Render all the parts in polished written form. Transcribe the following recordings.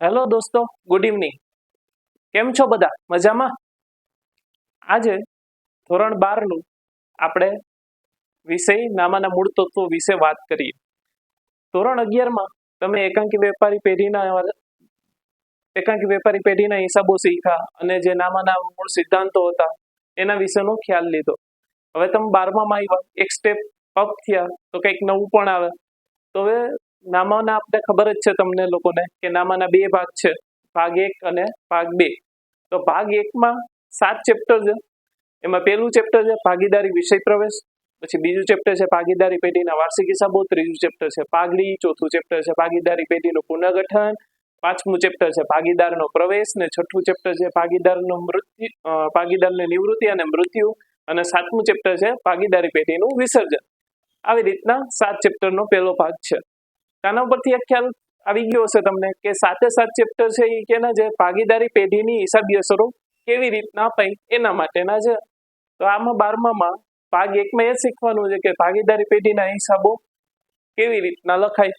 Hello દોસ્તો, good evening. કેમ છો બધા? મજામાં? આજે ધોરણ 12નું આપણે વિષય નામાના મૂળ તત્વો વિશે વાત કરીએ. ધોરણ 11માં તમે એકાંકી વેપારી પેઢીના હિસાબો શીખ્યા અને જે નામાના મૂળ સિદ્ધાંતો હતા એના વિશેનો ખ્યાલ લીધો. હવે તમે 12માં આવ્યા, એક સ્ટેપ અપ થયા તો કંઈક નવું પણ આવે. તો હવે નામાના આપણે ખબર જ છે તમને લોકોને કે નામાના બે ભાગ છે, ભાગ 1 અને ભાગ 2. તો ભાગ 1માં 7 ચેપ્ટર છે. એમાં પહેલું ચેપ્ટર છે ભાગીદારી વિષય પ્રવેશ, પછી બીજું ચેપ્ટર છે ભાગીદારી પેઢીના વાર્ષિક હિસાબો, ત્રીજું ચેપ્ટર છે પાઘડી, ચોથું ચેપ્ટર છે ભાગીદારી પેઢીનું પુનર્ગઠન, પાંચમું ચેપ્ટર છે ભાગીદારનો પ્રવેશ ને છઠ્ઠું ચેપ્ટર છે ભાગીદારની નિવૃત્તિ અને મૃત્યુ, અને સાતમું ચેપ્ટર છે ભાગીદારી પેઢીનું વિસર્જન. આવી રીતના 7 ચેપ્ટરનો પહેલો ભાગ છે. આના ઉપરથી એક ખ્યાલ આવી ગયો હશે તમને કે 7 ચેપ્ટર છે એ કેના છે? ભાગીદારી પેઢીની હિસાબી અસરો કેવી રીતના અપાય એના માટેના છે. તો આમાં 12માં ભાગ 1માં એ શીખવાનું છે કે ભાગીદારી પેઢીના હિસાબો કેવી રીતના લખાય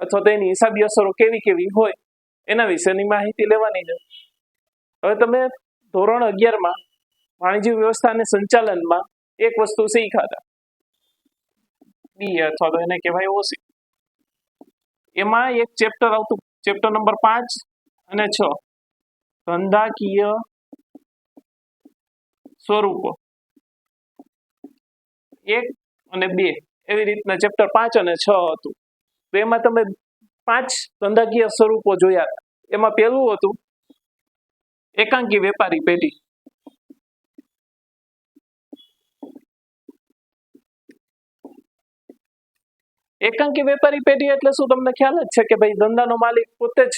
અથવા તો એની હિસાબી અસરો કેવી કેવી હોય એના વિશેની માહિતી લેવાની છે. હવે તમે ધોરણ 11માં વાણિજ્ય વ્યવસ્થા અને સંચાલનમાં એક વસ્તુ શીખ્યા બી અથવા તો એને કહેવાય ઓસી. એમાં એક ચેપ્ટર આવતું, ચેપ્ટર નંબર 5 અને 6, ધંધાકીય સ્વરૂપો 1 અને 2, એવી રીતના ચેપ્ટર 5 અને 6 હતું. તો એમાં તમે 5 ધંધાકીય સ્વરૂપો જોયા. એમાં પહેલું હતું એકાંકી વેપારી પેઢી. એકાંકી વેપારી પેઢી એટલે શું? તમને ખ્યાલ જ છે કે ભાઈ ધંધાનો માલિક પોતે જ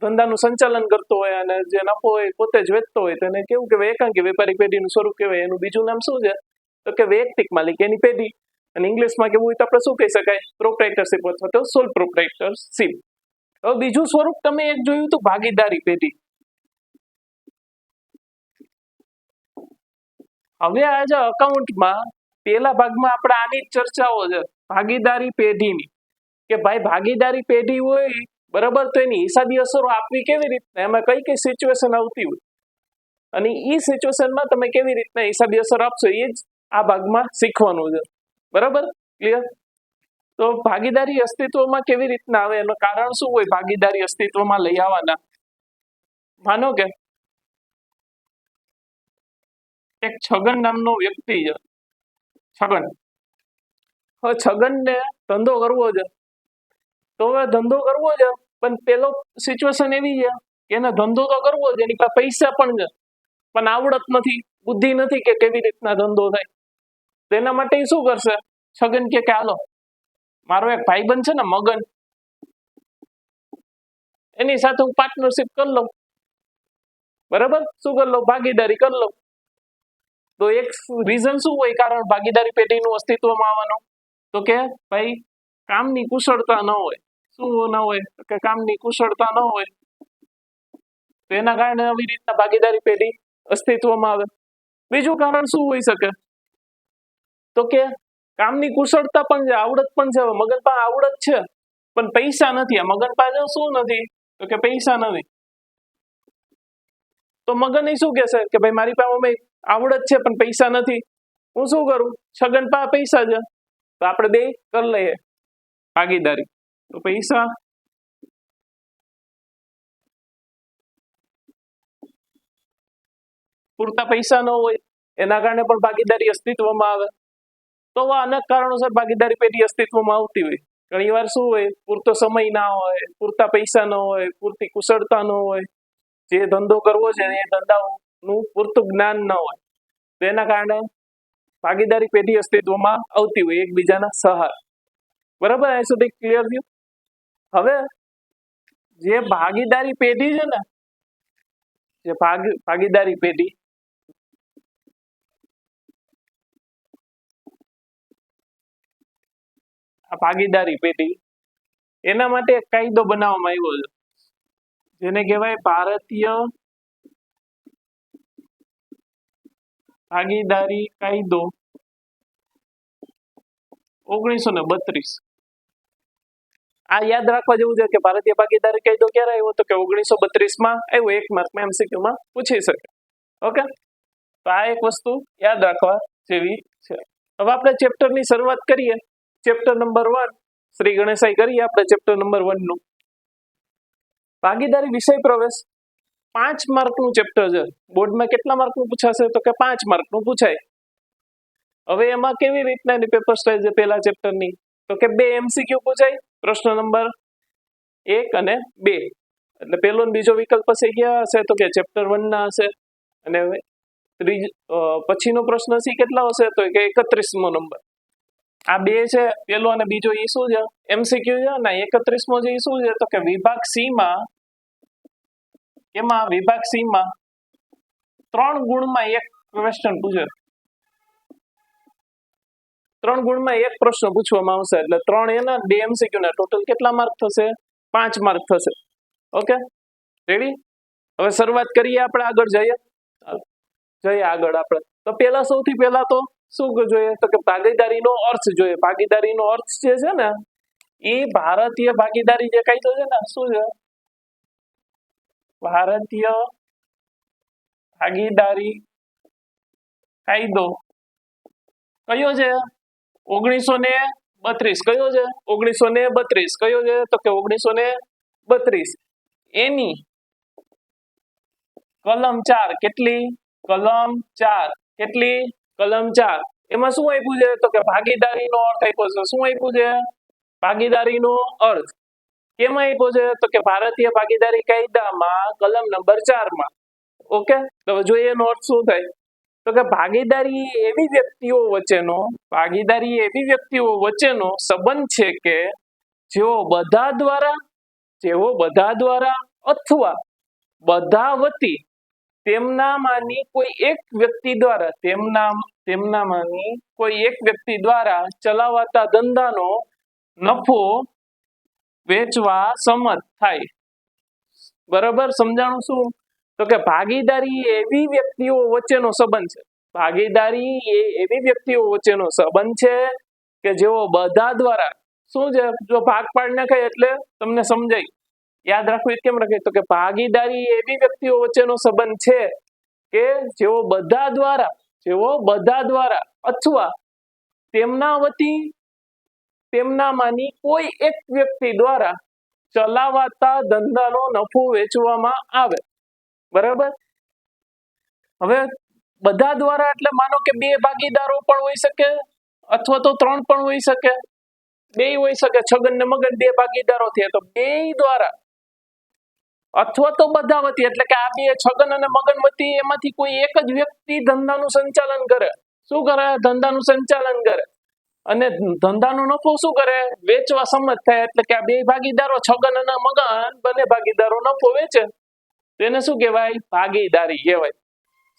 ધંધાનું સંચાલન કરતો હોય અને જે નફો હોય પોતે જ વેચતો હોય, તેને કેવું કહેવાય? એકાંકી વેપારી પેઢીનું સ્વરૂપ કહેવાય. એનું બીજું નામ શું છે? તો કે વૈયક્તિક માલિક એની પેઢી, અને ઇંગ્લિશમાં કેવું હોય તો આપણે શું કહી શકાય? પ્રોપ્રાઇટરશિપ અથવા તો સોલ પ્રોપ્રાઇટરશિપ. હવે બીજું સ્વરૂપ તમે એક જોયું હતું ભાગીદારી પેઢી. હવે આજે અકાઉન્ટમાં પહેલા ભાગમાં આપણે આની ચર્ચાઓ છે ભાગીદારી પેઢીની, કે ભાઈ ભાગીદારી પેઢી હોય બરાબર, તો એની હિસાબી અસરો આપવી કેવી રીતના, એમાં કઈ કઈ સિચ્યુએશન આવતી હોય અને એ સિચ્યુએશનમાં તમે કેવી રીતના હિસાબી અસર આપશો એ જ આ ભાગમાં શીખવાનું છે. બરાબર? ક્લિયર? તો ભાગીદારી અસ્તિત્વમાં કેવી રીતના આવે, એનું કારણ શું હોય ભાગીદારી અસ્તિત્વમાં લઈ આવવાના? માનો કે એક છગન નામનો વ્યક્તિ છે, છગન. હવે છગનને ધંધો કરવો છે. તો હવે ધંધો કરવો છે, પણ પેલો સિચ્યુએશન એવી છે કે એને ધંધો તો કરવો છે, એની પાસે પૈસા પણ છે, પણ આવડત નથી, બુદ્ધિ નથી કે કેવી રીતના ધંધો થાય. તો એના માટે એ શું કરશે? છગન કે હાલો મારો એક ભાઈબંધ છે ને મગન, એની સાથે હું પાર્ટનરશિપ કરી લઉં. બરાબર? શું કરી લઉં? ભાગીદારી કરી લઉં. તો એક રીઝન શું હોય કારણ ભાગીદારી પેઢીનું અસ્તિત્વમાં આવવાનું? તો કે ભાઈ કામની કુશળતા ન હોય. શું ન હોય? કે કામની કુશળતા ન હોય. તો એના કારણે આવી રીતના ભાગીદારી પેઢી અસ્તિત્વમાં આવે. બીજું કારણ શું હોઈ શકે? તો કે કામની કુશળતા પણ છે, આવડત પણ છે. મગન પાસે આવડત છે પણ પૈસા નથી. આ મગન પાસે શું નથી? તો કે પૈસા નથી. તો મગન શું કહેશે કે ભાઈ મારી પાસે આવડત છે પણ પૈસા નથી, હું શું કરું? છગન પાસે પૈસા છે તો આપણે બે કરી લઈએ ભાગીદારી. તો પૈસા પૂરતા પૈસા ન હોય એના કારણે પણ ભાગીદારી અસ્તિત્વમાં આવે. તો અનેક કારણોસર ભાગીદારી પેઢી અસ્તિત્વમાં આવતી હોય. ઘણી વાર શું હોય? પૂરતો સમય ના હોય, પૂરતા પૈસા ન હોય, પૂરતી કુશળતા ન હોય, જે ધંધો કરવો છે એ ધંધાનું પૂરતું જ્ઞાન ન હોય. તો એના કારણે ભાગીદારી પેઢી અસ્તિત્વમાં આવતી હોય, એકબીજાના સહારા. બરાબર? અહીં સુધી ક્લિયર થયું? હવે જે ભાગીદારી પેઢી છે ને, જે ભાગીદારી પેઢી, આ ભાગીદારી પેઢી, એના માટે એક કાયદો બનાવવામાં આવ્યો છે જેને કહેવાય ભારતીય ભાગીદારી કાયદો 1932. આ યાદ રાખવા જેવું છે કે ભારતીય ભાગીદારી કાયદો ક્યારે આવ્યો તો કે 1932 માં આવ્યો. 1 માર્કમાં MCQ માં પૂછી શકે. ઓકે, તો આ એક વસ્તુ યાદ રાખવા જેવી છે. હવે આપણે ચેપ્ટરની શરૂઆત કરીએ. ચેપ્ટર નંબર 1 શ્રી ગણેશાઈ કરીએ આપણે ચેપ્ટર નંબર 1 નું. ભાગીદારી વિષય પ્રવેશ 5 માર્કનું ચેપ્ટર છે. બોર્ડમાં કેટલા માર્કનું પૂછાશે તો કે 5 માર્કનું પૂછાય. હવે એમાં કેવી રીતના એની પેપર સ્ટાઇલ છે પહેલા ચેપ્ટરની તો કે 2 MCQ પૂછાય. પ્રશ્ન નંબર 1 અને 2 એટલે પહેલો અને બીજો વિકલ્પ પછી ક્યાં હશે તો કે ચેપ્ટર 1 ના હશે. અને પછીનો પ્રશ્ન સી કેટલા હશે તો કે 31મો નંબર. આ 2 છે પહેલો અને બીજો એ શું છે MCQ છે. અને 31મો જે શું છે તો કે વિભાગ સી માં એમાં વિભાગ સી માં 3 ગુણમાં એક ક્વેશ્ચન પૂછે. 3 ગુણમાં એક પ્રશ્ન પૂછવામાં આવશે એટલે 3 એના 2 MCQ ના ટોટલ કેટલા માર્ક થશે 5 માર્ક થશે. Okay, ready. હવે શરૂઆત કરીએ આપણે આગળ જઈએ આગળ આપણે. તો પહેલા સૌથી પહેલા તો શું જોઈએ તો કે ભાગીદારીનો અર્થ જોઈએ. ભાગીદારીનો અર્થ જે છે ને એ ભારતીય ભાગીદારી જે કાયદો છે ને શું છે ભારતીય ભાગીદારી કાયદો કયો છે 1932. કયો છે 1932. કયો છે તો કે 1932. એની કલમ 4 કેટલી કલમ 4 કેટલી કલમ 4. એમાં શું આપ્યું છે તો કે ભાગીદારીનો અર્થ આપ્યો છે. શું આપ્યું છે ભાગીદારીનો અર્થ કેમાં આપ્યો છે તો કે ભારતીય ભાગીદારી કાયદામાં કલમ નંબર 4 માં. ઓકે, તો જોઈએ એનો અર્થ શું થાય તો કે ભાગીદારી એવી વ્યક્તિઓ વચ્ચેનો સંબંધ છે કે જેઓ બધા દ્વારા અથવા બધા વતી તેમનામાંની કોઈ એક વ્યક્તિ દ્વારા ચલાવાતા ધંધાનો નફો વેચવા સંમત થાય. બરાબર સમજાણું શું તો કે ભાગીદારી એવી વ્યક્તિઓ વચ્ચેનો સંબંધ છે. ભાગીદારી એ એવી વ્યક્તિઓ વચ્ચેનો સંબંધ છે કે જેઓ બધા દ્વારા શું છે જો ભાગ પાડી નાખે એટલે તમને સમજાય. યાદ રાખવું કેમ રાખે તો કે ભાગીદારી એવી વ્યક્તિઓ વચ્ચેનો સંબંધ છે કે જેઓ બધા દ્વારા અથવા તેમના વતી તેમનામાંની કોઈ એક વ્યક્તિ દ્વારા ચલાવાતા ધંધાનો નફો વેચવામાં આવે. બરાબર. હવે બધા દ્વારા એટલે માનો કે 2 ભાગીદારો પણ હોઈ શકે અથવા તો 3 પણ હોઈ શકે, 2 હોઈ શકે. છગન ને મગન 2 ભાગીદારો થયા તો 2 દ્વારા અથવા તો બધા વતી એટલે કે આ 2 છગન અને મગન વતી એમાંથી કોઈ એક જ વ્યક્તિ ધંધાનું સંચાલન કરે. શું કરે ધંધાનું સંચાલન કરે અને ધંધાનો નફો શું કરે વેચવા સંમત થાય. એટલે કે આ 2 ભાગીદારો છગન અને મગન બંને ભાગીદારો નફો વેચે તેને શું કહેવાય ભાગીદારી કહેવાય.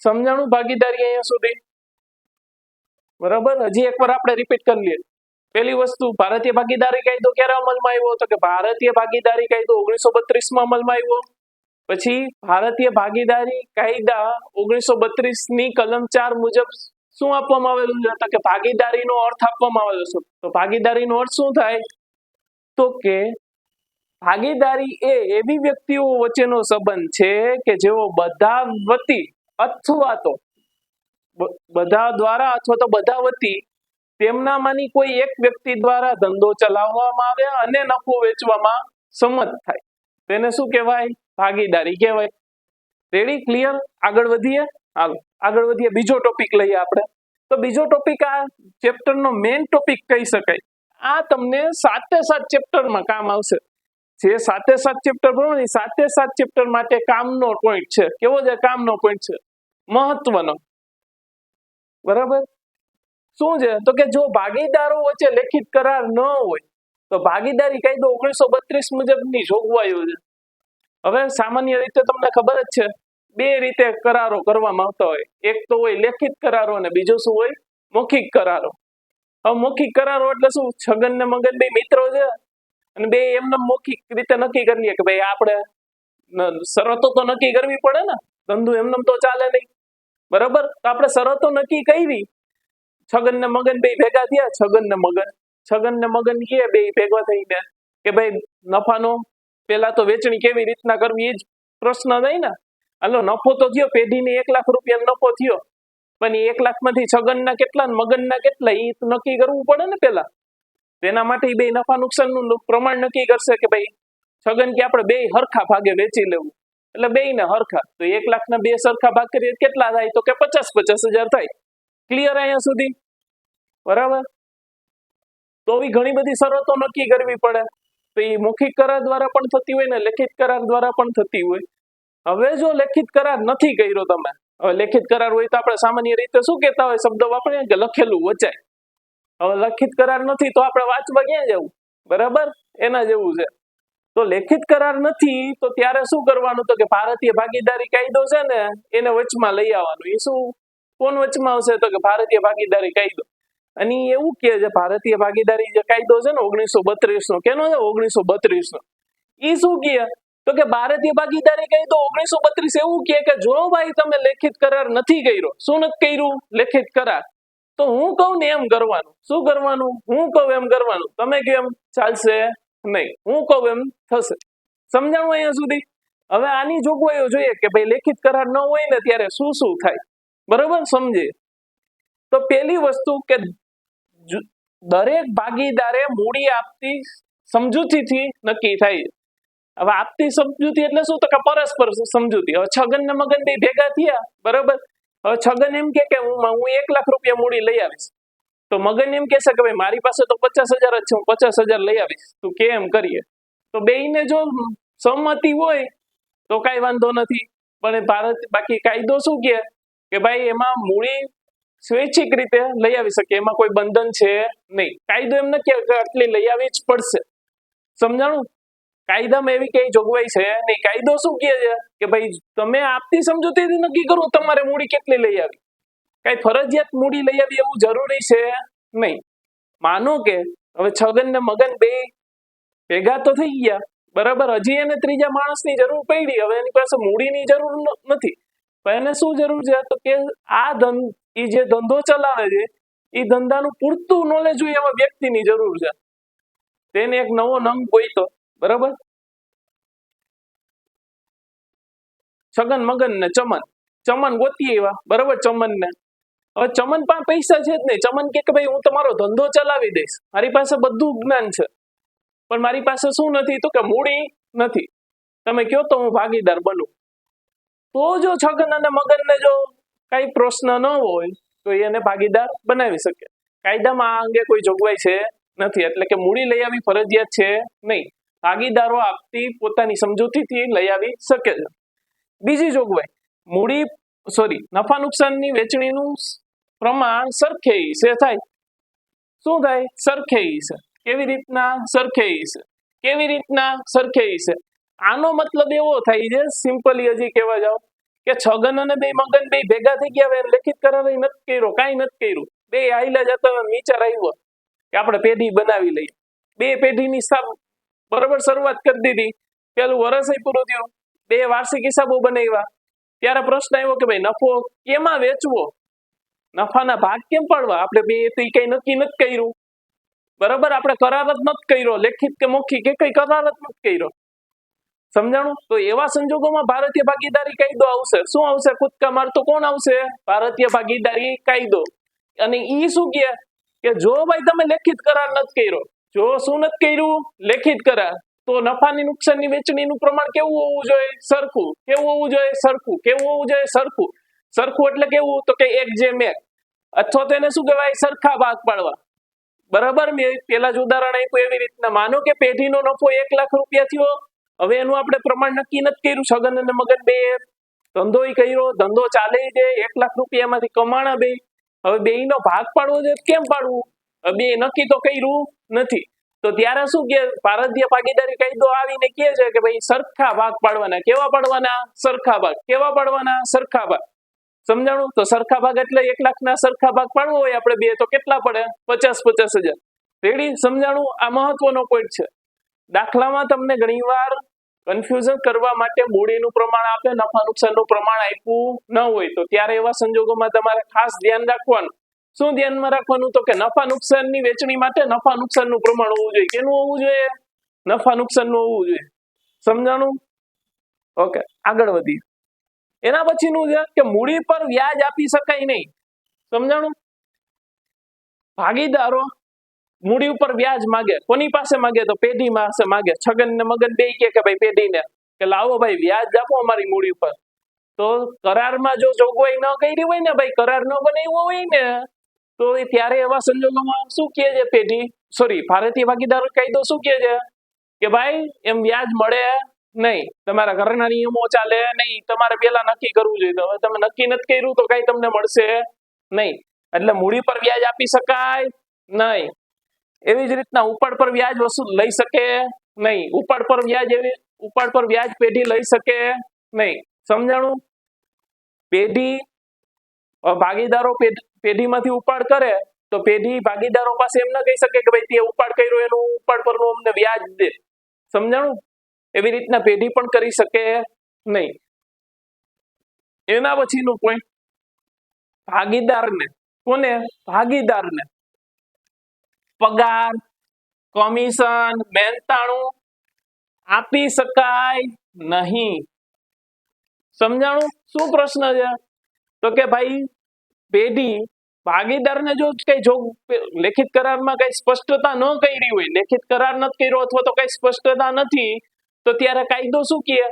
સમજાણું ભાગીદારી અહીંયા સુધી? બરાબર. હજી એકવાર આપણે રિપીટ કરી લઈએ. પહેલી વસ્તુ ભારતીય ભાગીદારી કાયદો ક્યારે અમલમાં આવ્યો તો કે ભારતીય ભાગીદારી કાયદો 1932 માં અમલમાં આવ્યો. પછી ભારતીય ભાગીદારી કાયદા 1932 ની કલમ 4 મુજબ શું આપવામાં આવેલું છે તો કે ભાગીદારીનો અર્થ આપવામાં આવેલો છે. તો ભાગીદારીનો અર્થ શું થાય તો કે ભાગીદારી એ એવી વ્યક્તિઓ વચ્ચેનો સંબંધ છે કે જેઓ બધા વતી અથવા તો બધા દ્વારા અથવા તો બધા વતી તેમનામાંની કોઈ એક વ્યક્તિ દ્વારા ધંધો ચલાવવામાં આવે અને નફો વેચવામાં સંમત થાય તેને શું કહેવાય ભાગીદારી કહેવાય. રેડી? ક્લિયર? આગળ વધીએ. આગળ વધીએ. બીજો ટોપિક લઈએ આપણે. તો બીજો ટોપિક આ ચેપ્ટરનો મેઇન ટોપિક કહી શકાય. આ તમને 7 ચેપ્ટરમાં કામ આવશે. જે 7 ચેપ્ટર ભણો ને 7 ચેપ્ટર માટે કામનો પોઈન્ટ છે. કેવો છે કામનો પોઈન્ટ છે? મહત્વનો. બરાબર. શું છે તો કે જો ભાગીદારો વચ્ચે લેખિત કરાર ન હોય તો ભાગીદારી કાયદો 1932 મુજબની જોગવાઈઓ છે. હવે સામાન્ય રીતે તમને ખબર જ છે 2 રીતે કરારો કરવામાં આવતા હોય. એક તો હોય લેખિત કરારો અને બીજો શું હોય મૌખિક કરારો. હવે મૌખિક કરારો એટલે શું છગન ને મગન 2 મિત્રો છે અને 2 એમને મૌખિક રીતે નક્કી કરી લે કે ભાઈ આપણે શરતો તો નક્કી કરવી પડે ને, ધંધો એમને તો ચાલે નહીં. બરાબર. તો આપણે શરતો નક્કી કરી. છગન ને મગન 2 ભેગા થયા. છગન ને મગન 2 ભેગા થઈને કે ભાઈ નફાનો પેલા તો વેચણી કેવી રીતના કરવી એ જ પ્રશ્ન થાય ને. હાલો નફો તો થયો, પેઢીને 1 લાખ રૂપિયા નફો થયો, પણ એ 1 લાખમાંથી છગનના કેટલા ને મગનના કેટલા એ નક્કી કરવું પડે ને પેલા. તેના માટે બે નફા નુકસાનનું પ્રમાણ નક્કી કરશે કે ભાઈ છગન કે આપણે બે હરખા ભાગે વેચી લેવું, એટલે બે ને હરખા, તો 1 લાખના બે સરખા ભાગ કરીએ કેટલા થાય, તો કે 50,000 થાય. ક્લિયર અહીંયા સુધી? બરાબર. તો આવી ઘણી બધી શરતો નક્કી કરવી પડે, તો એ મૌખિક કરાર દ્વારા પણ થતી હોય ને લેખિત કરાર દ્વારા પણ થતી હોય. હવે જો લેખિત કરાર નથી કર્યો તમે, હવે લેખિત કરાર હોય તો આપણે સામાન્ય રીતે શું કહેતા હોય, શબ્દ વાપરીએ કે લખેલું વચાય. હવે લખિત કરાર નથી તો આપણે વાંચવા ક્યાં જવું? બરાબર, એના જેવું છે. તો લેખિત કરાર નથી તો ત્યારે શું કરવાનું, તો કે ભારતીય ભાગીદારી કાયદો છે ને એને વચમાં લઈ આવવાનું. એ શું, કોણ વચમાં આવશે, તો કે ભારતીય ભાગીદારી કાયદો. અને એવું કે છે ભારતીય ભાગીદારી જે કાયદો છે ને 1932 નો, કેનો છે 1932 નો, એ શું કહે, તો કે ભારતીય ભાગીદારી કાયદો 1932 એવું કે જો ભાઈ તમે લેખિત કરાર નથી કર્યો, શું નથી કર્યું, લેખિત કરાર, તો હું કહું ને એમ કરવાનું. શું કરવાનું? હું કહું એમ કરવાનું. તમે કેમ ચાલશે નહીં, હું કહું એમ થશે. સમજાણું અહીંયા સુધી? હવે આની જોગવાઈઓ જોઈએ કે ભાઈ લેખિત કરાર ન હોય ને ત્યારે શું શું થાય. બરોબર, સમજીએ. તો પહેલી વસ્તુ કે દરેક ભાગીદારે મૂડી આપતી સમજૂતીથી નક્કી થાય. હવે આપતી સમજૂતી એટલે શું, તો કે પરસ્પર સમજૂતી. હવે છગન ને મગન બે ભેગા થયા, બરોબર. હવે છગન એમ કે હું 1 લાખ રૂપિયા મૂડી લઈ આવીશ, તો મગન એમ કહેશે કે ભાઈ મારી પાસે તો 50,000 જ છે, હું 50,000 લઈ આવીશ, તું કે એમ કરીએ. તો બેયને જો સંમતિ હોય તો કઈ વાંધો નથી. પણ બાકી કાયદો શું કે ભાઈ એમાં મૂડી સ્વૈચ્છિક રીતે લઈ આવી શકે, એમાં કોઈ બંધન છે નહીં. કાયદો એમ નથી કે આટલી લઈ આવી જ પડશે. સમજાણું? કાયદામાં એવી કઈ જોગવાઈ છે નહીં. કાયદો શું કહે છે કે ભાઈ તમે આપતી સમજૂતીથી નક્કી કરો તમારે મૂડી કેટલી લઈ આવી. કઈ ફરજિયાત મૂડી લઈ આવી એવું જરૂરી છે નહીં. માનો કે હવે છગન ને મગન બે ભેગા તો થઈ ગયા, બરાબર, હજી એને ત્રીજા માણસની જરૂર પડી, હવે એની પાસે મૂડીની જરૂર નથી, પણ એને શું જરૂર છે, તો કે આ જે ધંધો ચલાવે છે એ ધંધાનું પૂરતું નોલેજ હોય એવા વ્યક્તિની જરૂર છે. તેને એક નવો નંગ ગોઈતો, બરાબર. છગન મગન ને ચમન ગોતી એવા, બરાબર, ચમન ને. હવે ચમન પાસે પૈસા છે જ નહીં. ચમન કે ભાઈ હું તમારો ધંધો ચલાવી દઈશ, મારી પાસે બધું જ્ઞાન છે, પણ મારી પાસે શું નથી, તો કે મૂડી નથી. તમે કયો તો હું ભાગીદાર બનું. તો જો છગન અને મગન ને જો કઈ પ્રશ્ન ન હોય તો એને ભાગીદાર બનાવી શકે. કાયદામાં આ અંગે કોઈ જોગવાઈ છે નથી, એટલે કે મૂડી લઈ આવી ફરજિયાત છે નહીં. ભાગીદારો આપતી પોતાની સમજૂતીથી લઈ આવી શકે છે. બીજી જોગવાઈ, નફા નુકસાનની વેચણીનું પ્રમાણ સરખે હિસ્સે થાય. શું થાય? સરખે હિસ્સે. કેવી રીતના? સરખે હિસ્સે. કેવી રીતના? સરખે હિસ્સે. આનો મતલબ એવો થાય છે, સિમ્પલી હજી કહેવા જાવ કે છગન અને બે મગન બે ભેગા થઈ ગયા, લેખિત કરાર નથી કર્યો, કાંઈ નથી કર્યું, બે આઈલા જતા વિચાર આવ્યો કે આપણે પેઢી બનાવી લઈએ. બે પેઢીની બરોબર શરૂઆત કરી દીધી, પેલું વર્ષ પૂરું થયું, બે વાર્ષિક હિસાબો બનાવ્યા. ત્યારે પ્રશ્ન આવ્યો કે ભાઈ નફો કેમાં વેચવો, નફાના ભાગ કેમ પાડવા. આપણે બે તો કઈ નક્કી નથી કર્યું, બરાબર, આપણે કરાર જ નથી કર્યો, લેખિત કે મૌખિક કે કઈ કરાર જ નથી કર્યો. સમજાણું? તો એવા સંજોગોમાં ભારતીય ભાગીદારી કાયદો આવશે. શું આવશે? કૂદકા મારતો કોણ આવશે? ભારતીય ભાગીદારી કાયદો. અને ઈ શું કે જો ભાઈ તમે લેખિત કરાર નથી કર્યો, જો શું નથી કર્યું? લેખિત કરાર, તો નફાની નુકસાનની વેચણીનું પ્રમાણ કેવું હોવું જોઈએ? સરખું. કેવું હોવું જોઈએ? સરખું. કેવું હોવું જોઈએ? સરખું. સરખું એટલે કેવું? તો કે 1:1, અથવા તો એને શું કહેવાય? સરખા ભાગ પાડવા. બરાબર, મેં પેલા જ ઉદાહરણ આપ્યું એવી રીતના. માનો કે પેઢીનો નફો 1 લાખ રૂપિયા થયો. હવે એનું આપણે પ્રમાણ નક્કી નથી કર્યું. છગન અને મગન બે ધંધો કર્યો, ધંધો ચાલે છે, 1 લાખ રૂપિયામાંથી કમાણા બે. હવે બેયનો ભાગ પાડવો છે, કેમ પાડવું? બે નક્કી તો કર્યું નથી. તો ત્યારે શું કે ભારતીય ભાગીદારી કાયદો આવીને કહે છે કે ભાઈ સરખા ભાગ પાડવાના. કેવા પાડવાના? સરખા ભાગ. કેવા પાડવાના? સરખા ભાગ. સમજાણું? તો સરખા ભાગ એટલે 1 લાખના સરખા ભાગ પાડવો હોય આપણે બે, તો કેટલા પડે? 50,000. રેડી? સમજાણું? આ મહત્વનો પોઈન્ટ છે. દાખલામાં તમને ઘણીવાર કન્ફ્યુઝન કરવા માટે મૂડીનું પ્રમાણ આપે, નફા નુકસાનનું પ્રમાણ આપ્યું ન હોય, તો ત્યારે એવા સંજોગોમાં તમારે ખાસ ધ્યાન રાખવાનું. શું ધ્યાનમાં રાખવાનું? તો કે નફા નુકસાનની વેચણી માટે નફા નુકસાનનું પ્રમાણ હોવું જોઈએ. કેનું હોવું જોઈએ? નફા નુકસાન નું હોવું જોઈએ. સમજાણું? ઓકે, આગળ વધીએ. એના પછીનું છે કે મૂડી પર વ્યાજ આપી શકાય નહીં. સમજાણું? ભાગીદારો મૂડી ઉપર વ્યાજ માગે. કોની પાસે માગે? તો પેઢી પાસે માગે. છગન ને મગન બે કે ભાઈ પેઢીને કે લાવો ભાઈ વ્યાજ આપો અમારી મૂડી ઉપર. તો કરારમાં જો જોગવાઈ ન કરી હોય ને ભાઈ, કરાર ન બનાવ્યો હોય ને, તો ત્યારે એવા સંજોગોમાં શું કહે છે પેઢી, સોરી, ભારતીય ભાગીદાર કાયદો શું કહે છે કે ભાઈ એમ વ્યાજ મળે નહીં, તમારા ઘરના નિયમો ચાલે નહીં, તમારે પેલા નક્કી કરવું જોઈએ. હવે તમે નક્કી નથી કર્યું તો કઈ તમને મળશે નહીં. એટલે મૂડી પર વ્યાજ આપી શકાય નહીં. એવી જ રીતના ઉપાડ પર વ્યાજ વસૂલ લઈ શકે નહીં. ઉપાડ પર વ્યાજ પેઢી લઈ શકે નહીં. સમજાણું? પેઢી ભાગીદારો પેઢીમાંથી ઉપાડ કરે તો પેઢી ભાગીદારો પાસે એમ ના કહી શકે કે ભાઈ તે ઉપાડ કર્યો એનું ઉપાડ પરનું અમને વ્યાજ દે. સમજાણું? એવી રીતના પેઢી પણ કરી શકે નહીં. એના પછીનું પોઈન્ટ, ભાગીદારને, કોને? ભાગીદારને પગાર, કમિશન, મહેનતાણું આપી શકાય નહીં. સમજાણું? શું પ્રશ્ન છે? તો કે ભાઈ પેઢી ભાગીદારને જો કઈ લેખિત કરારમાં કઈ સ્પષ્ટતા ન કરી હોય, લેખિત કરાર નથી કર્યો અથવા તો કઈ સ્પષ્ટતા નથી, તો ત્યારે કાયદો શું કહે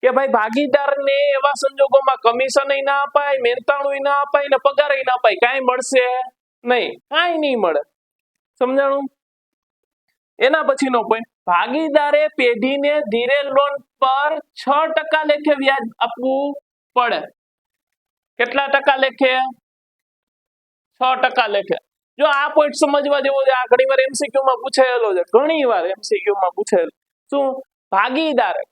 કે ભાઈ ભાગીદારને એવા સંજોગોમાં કમિશન ના અપાય, મહેનતાણું ના અપાય ને પગાર ના અપાય, કાંઈ મળશે નહીં, કાંઈ નહીં મળે. સમજાણું? એના પછીનો પોઈન્ટ, ભાગીદારે પેઢીને ધીરે લોન પર 6% લેખે વ્યાજ આપવું પડે. કેટલા ટકા લેખે? 6% લેખે. જો આ પોઈન્ટ સમજવા જેવો છે, આ ઘણી વાર એમસીક્યુ માં પૂછાયેલો છે, ઘણી વાર એમસીક્યુ માં પૂછાયેલો. શું? ભાગીદારે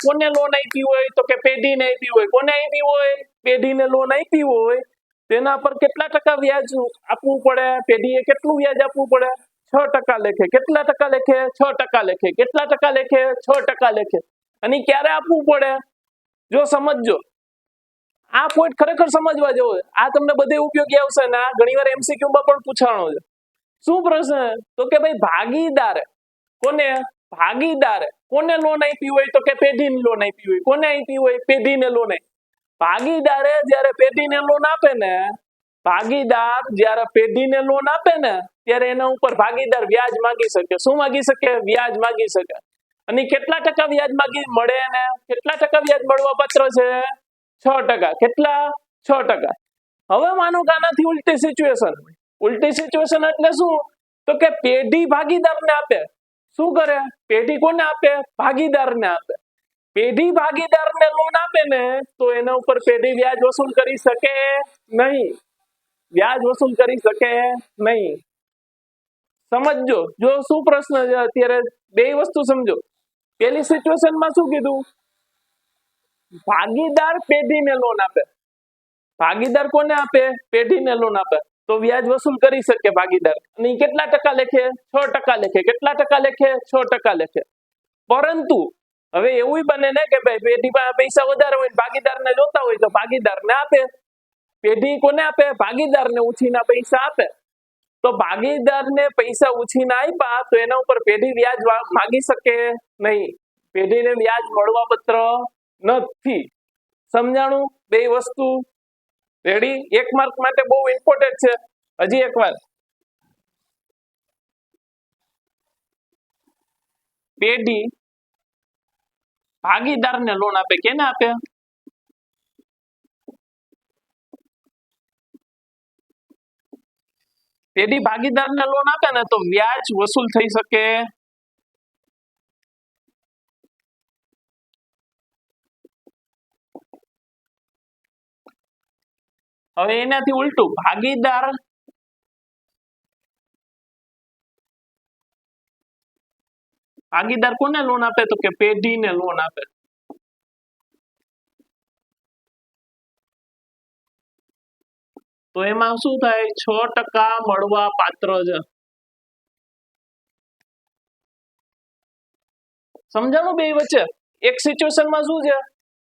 કોને લોન આપી હોય? તો કે પેઢીને આપી હોય. કોને આપી હોય? પેઢીને લોન આપી હોય. તેના પર કેટલા ટકા વ્યાજ આપવું પડે? પેઢીએ કેટલું વ્યાજ આપવું પડે? 6% લેખે. કેટલા ટકા લેખે? 6% લેખે. કેટલા ટકા લેખે? 6% લેખે. અને ક્યારે આપવું પડે? જો સમજજો, આ પોઈન્ટ ખરેખર સમજવા જેવો છે. આ તમને બધે ઉપયોગી આવશે ને આ ઘણીવાર એમસીક્યુ માં પણ પૂછાણો છે. શું પ્રશ્ન? તો કે ભાઈ ભાગીદારે કોને લોન આપી હોય? તો કે પેઢીને લોન આપી હોય. કોને આપી હોય? પેઢીને લોન આપી. ભાગીદારે જ્યારે પેઢીને લોન આપે ને, ત્યારે એના ઉપર ભાગીદાર વ્યાજ માંગી શકે. શું માંગી શકે? વ્યાજ માંગી શકે. અને કેટલા ટકા વ્યાજ મળે ને? કેટલા ટકા વ્યાજ મળવા પાત્ર છે? 6%. કેટલા? 6%. હવે માનો કે આનાથી ઉલટી સિચ્યુએશન એટલે શું? તો કે પેઢી ભાગીદારને આપે. શું કરે? પેઢી કોને આપે? ભાગીદારને આપે. પેઢી ભાગીદારને લોન આપે ને, તો એના ઉપર પેઢી વ્યાજ વસૂલ કરી શકે નહીં. સમજો. જો શું પ્રશ્ન છે અત્યારે, બે વસ્તુ સમજો. પેલી સિચ્યુએશનમાં શું કીધું? ભાગીદાર પેઢીને લોન આપે. ભાગીદાર કોને આપે? પેઢીને લોન આપે. તો વ્યાજ વસૂલ કરી શકે ભાગીદાર. અને કેટલા ટકા લેખે? 6% લેખે. કેટલા ટકા લેખે? 6% લેખે. પરંતુ હવે એવું બને ને કે ભાઈ પેઢી પાસે પૈસા વધારે હોય, ભાગીદારને જોતા હોય તો ભાગીદારને આપે. પેઢી કોને આપે? ભાગીદારને ઉછીના પૈસા આપે. તો ભાગીદારને પૈસા ઉછીના આપ્યા તો એના ઉપર પેઢી વ્યાજ માંગી શકે નહીં. પેઢીને વ્યાજ મળવા પાત્ર નથી. સમજાણું? બે વસ્તુ રેડી? 1 માર્ક માટે બહુ ઇમ્પોર્ટન્ટ છે. હજી એક વાર, પેઢી ભાગીદારને લોન આપે. કેને આપે? પેઢી ભાગીદારને લોન આપે ને તો વ્યાજ વસૂલ થઈ શકે. હવે એનાથી ઉલટું, ભાગીદાર કોને લોન આપે? તો કે પેઢીને લોન આપે. તો એમાં શું થાય? 6% મળવા પાત્ર છે. સમજાણું? બે વચ્ચે એક સિચ્યુએશનમાં શું છે?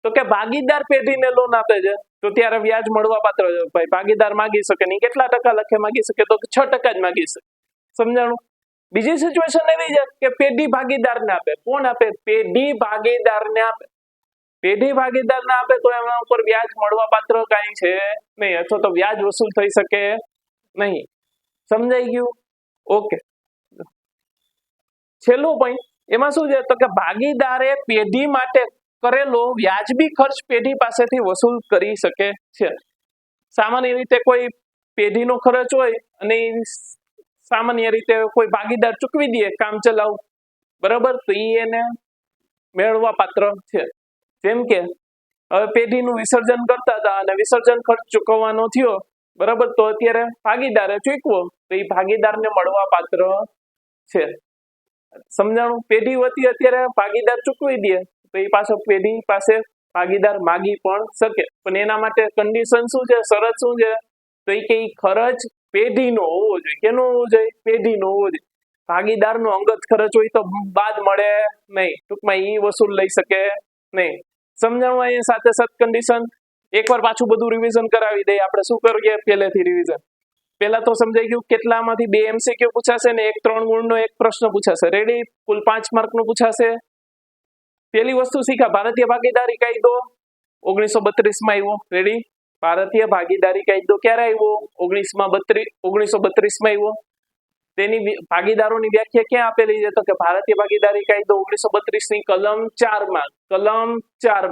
તો કે ભાગીદાર પેઢીને લોન આપે છે, તો ત્યારે વ્યાજ મળવા પાત્ર છે. ભાઈ ભાગીદાર માગી શકે નહીં. કેટલા ટકા લખે માગી શકે? તો 6% જ માગી શકે. સમજાણું? બીજી સિચ્યુએશન એવી છે કે પેઢી ભાગીદારને આપે. કોણ આપે? પેઢી ભાગીદારને આપે. પેઢી ભાગીદારને આપે તો એના ઉપર વ્યાજ મળવા પાત્ર કાંઈ છે નહીં, અથવા તો વ્યાજ વસૂલ થઈ શકે નહીં. સમજાઈ ગયું? ઓકે. છેલ્લું પોઈન્ટ એમાં શું છે તો કે ભાગીદારે પેઢી માટે કરેલો વ્યાજબી ખર્ચ પેઢી પાસેથી વસૂલ કરી શકે છે. સામાન્ય રીતે કોઈ પેઢીનો ખર્ચ હોય અને સામાન્ય રીતે કોઈ ભાગીદાર ચૂકવી દે કામ ચલાવ, બરાબર, તો એને મેળવવા પાત્ર છે. જેમ કે હવે પેઢીનું વિસર્જન કરતા હતા અને વિસર્જન ખર્ચ ચૂકવવાનો થયો, બરાબર, તો અત્યારે ભાગીદારે ચૂકવો તો એ ભાગીદારને મળવા પાત્ર છે. સમજાણું? પેઢી વતી અત્યારે ભાગીદાર ચૂકવી દે તો એ પાછો પેઢી પાસે ભાગીદાર માગી પણ શકે, પણ એના માટે કન્ડિશન શું છે, શરત શું છે, તો એ કે ખર્ચ પેઢીનો હોવો જોઈએ. કેનો હોવો જોઈએ? પેઢીનો હોવો જોઈએ. ભાગીદારનો અંગત ખર્ચ હોય તો બાદ મળે નહીં, ટૂંકમાં એ વસૂલ લઈ શકે નહીં. સમજાણું? અહીંયા સાથે સાથ કન્ડિશન એકવાર પાછું બધું રિવિઝન કરાવી દઈએ. આપણે શું કરીએ પહેલેથી રિવિઝન. પહેલા તો સમજાઈ ગયું કેટલામાંથી 2 MCQ પૂછાશે ને 1 3 ગુણનો એક પ્રશ્ન પૂછાશે. રેડી? કુલ 5 માર્કનું પૂછાશે. પહેલી વસ્તુ શીખા, ભારતીય ભાગીદારી કાયદો 1932 માં આવ્યો. રેડી? ભારતીય ભાગીદારી કાયદો ક્યારે આવ્યો? 1932 માં આવ્યો. તેની ભાગીદારોની વ્યાખ્યા ક્યાં આપેલી છે તો કે ભારતીય ભાગીદારી કાયદો 1932 ની કલમ 4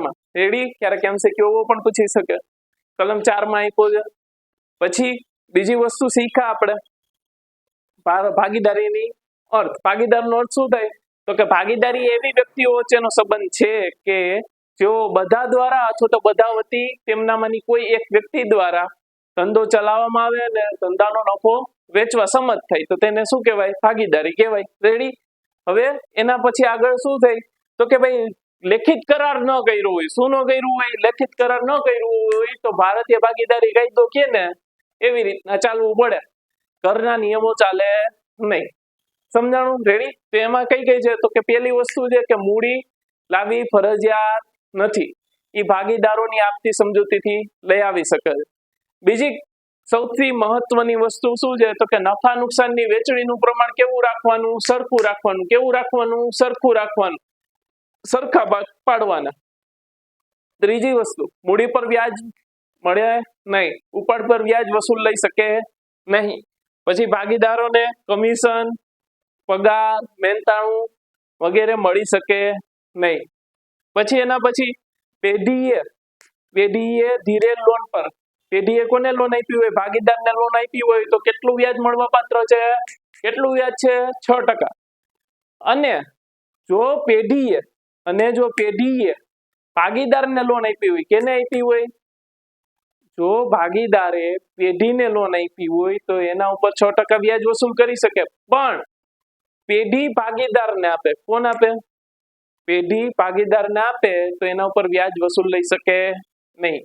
માં. રેડી? ક્યારેક MCQ પણ પૂછી શકે. કલમ 4 માં આપ્યો છે. પછી બીજી વસ્તુ શીખા આપણે ભાગીદારીની અર્થ. ભાગીદારનો અર્થ શું થાય તો કે ભાગીદારી એવી વ્યક્તિઓ વચ્ચેનો સંબંધ છે કે જેઓ બધા દ્વારા અથવા તો બધા વતી તેમનામાંની કોઈ એક વ્યક્તિ દ્વારા ધંધો ચલાવવામાં આવે અને ધંધાનો નફો વેચવા સંમત થાય તો તેને શું કહેવાય? ભાગીદારી કહેવાય. રેડી? હવે એના પછી આગળ શું થાય તો કે ભાઈ લેખિત કરાર ન કર્યો હોય. શું ન કર્યું હોય? લેખિત કરાર ન કર્યું હોય તો ભારતીય ભાગીદારી કાયદો કે ને એવી રીતના ચાલવું પડે. ઘરના નિયમો ચાલે નહીં. સમજાણું? રેડી? તો એમાં કઈ કઈ છે તો કે પહેલી વસ્તુ છે કે મૂડી લાવવી ફરજિયાત નથી. એ ભાગીદારોની આપતી સમજૂતીથી લઈ આવી શકે છે. બીજી સૌથી મહત્વની વસ્તુ શું છે તો કે નફા નુકસાનની વેચણીનું પ્રમાણ કેવું રાખવાનું? સરખું રાખવાનું. કેવું રાખવાનું? સરખું રાખવાનું. સરખા ભાગ પાડવાના. ત્રીજી વસ્તુ, મૂડી પર વ્યાજ મળે નહીં. ઉપાડ પર વ્યાજ વસૂલ લઈ શકે નહીં. પછી ભાગીદારોને કમિશન, પગાર, મહેનતાણું વગેરે મળી શકે નહીં. પછી એના પછી પેઢીએ ધીરે લોન પર, પેઢીએ કોને લોન આપી હોય? ભાગીદારને લોન આપી હોય તો કેટલું વ્યાજ મળવા પાત્ર છે? કેટલું વ્યાજ છે? 6%. અને જો પેઢીએ ભાગીદારને લોન આપી હોય, કેને આપી હોય? જો ભાગીદારે પેઢીને લોન આપી હોય તો એના ઉપર 6% વ્યાજ વસૂલ કરી શકે. પણ પેઢી ભાગીદારને આપે. કોણ આપે? પેઢી ભાગીદારને આપે તો એના ઉપર વ્યાજ વસૂલ લઈ શકે નહીં.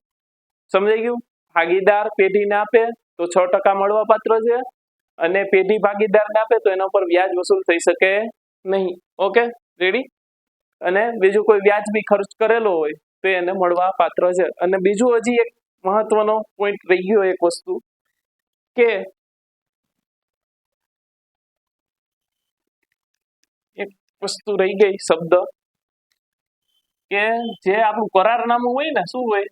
સમજાઈ ગયું? ભાગીદાર પેઢીને આપે તો 6% મળવા પાત્ર છે અને પેઢી ભાગીદારને આપે તો એના ઉપર વ્યાજ વસૂલ થઈ શકે નહીં. ઓકે? રેડી? અને બીજું કોઈ વ્યાજબી ખર્ચ કરેલો હોય તો એને મળવા પાત્ર છે. અને બીજું હજી એક મહત્વનો પોઈન્ટ રહી ગયો એક વસ્તુ કે એક વસ્તુ રહી ગઈ શબ્દ કે જે આપણું કરારનામું હોય ને, શું હોય?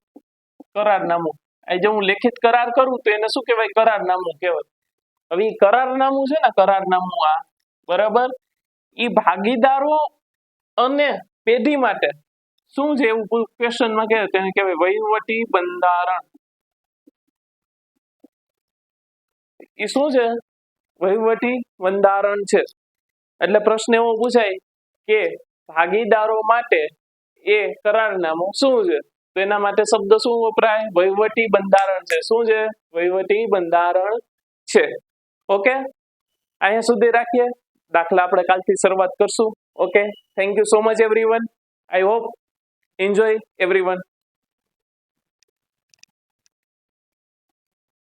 કરારનામું. આજે હું લેખિત કરાર કરું તો એને શું કહેવાય? કરારનામું કહેવાય. હવે એ કરારનામું છે ને, કરારનામું આ, બરાબર, એ ભાગીદારો અને પેઢી માટે શું છે એવું ક્વેશ્ચનમાં કહે તેને કહેવાય વહીવટી બંધારણ. એ શું છે? વહીવટી બંધારણ છે. એટલે પ્રશ્ન એવો પૂછાય કે ભાગીદારો માટે એ કરારનામું શું છે? તો એના માટે શબ્દ શું વપરાય? વહીવટી બંધારણ છે. શું છે? વહીવટી બંધારણ છે. ઓકે? અહીંયા સુધી રાખીએ. દાખલા આપણે કાલથી શરૂઆત કરશું. Okay? Thank you so much everyone. I hope enjoy everyone.